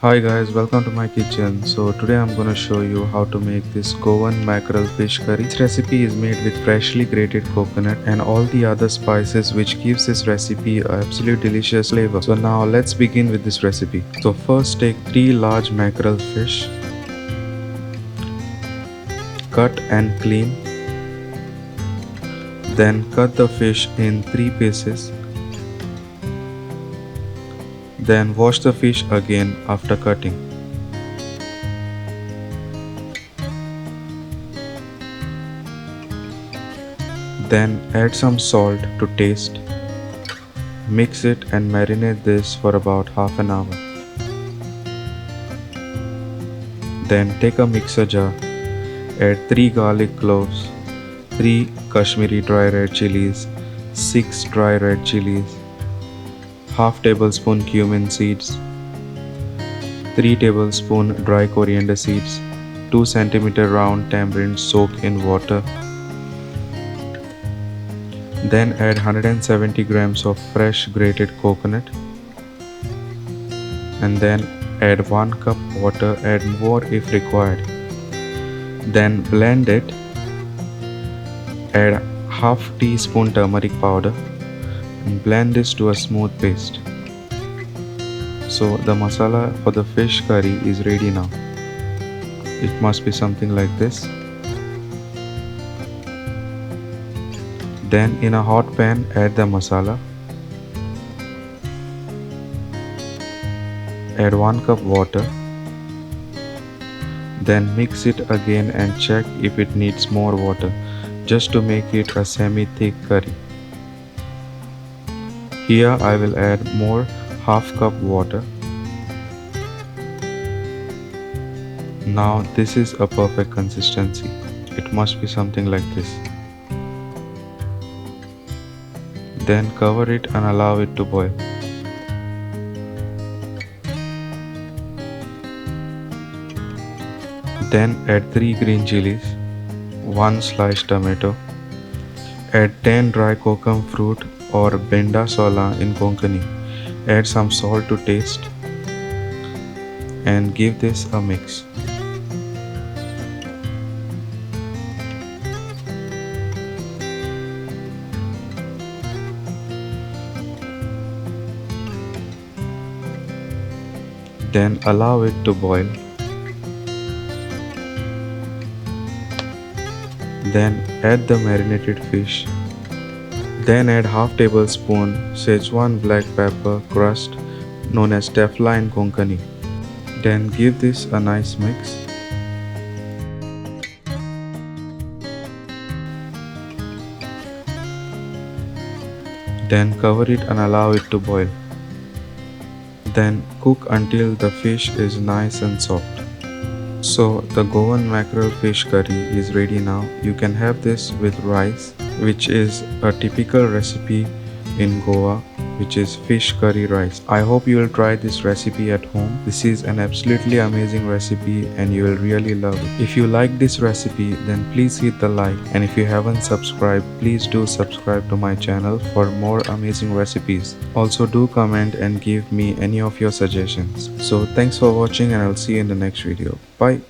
Hi guys, welcome to my kitchen. So today I'm gonna show you how to make this Goan Mackerel fish curry. This recipe is made with freshly grated coconut and all the other spices which gives this recipe a absolute delicious flavor. So now let's begin with this recipe. So first take 3 large mackerel fish, cut and clean. Then cut the fish in 3 pieces. Then wash the fish again after cutting. Then add some salt to taste. Mix it and marinate this for about half an hour. Then take a mixer jar. Add 3 garlic cloves, 3 KASHMIRI dry red chilies, 6 dry red chilies, half tablespoon cumin seeds, 3 tablespoon dry coriander seeds, 2 cm round tamarind soaked in water. Then add 170 grams of fresh grated coconut and then add 1 cup water, add more if required. Then blend it, add half teaspoon turmeric powder and blend this to a smooth paste. So the masala for the fish curry is ready now. It must be something like this. Then in a hot pan add the masala. Add 1 cup water. Then mix it again and check if it needs more water, just to make it a semi-thick curry. Here I will add more half cup water. Now this is a perfect consistency. It must be something like this. Then cover it and allow it to boil. Then add 3 green chilies, 1 sliced tomato, add 10 dry kokum fruit or BINDA SOLAM in Konkani. Add some salt to taste and give this a mix. Then allow it to boil. Then add the marinated fish. Then add half tablespoon Szechuan black pepper crust known as Tefla in Konkani. Then give this a nice mix. Then cover it and allow it to boil. Then cook until the fish is nice and soft. So the Goan mackerel fish curry is ready now. You can have this with rice, which is a typical recipe in Goa, which is fish curry rice. I hope you will try this recipe at home. This is an absolutely amazing recipe and you will really love it. If you like this recipe, then please hit the like, and if you haven't subscribed, please do subscribe to my channel for more amazing recipes. Also do comment and give me any of your suggestions. So thanks for watching and I'll see you in the next video. Bye.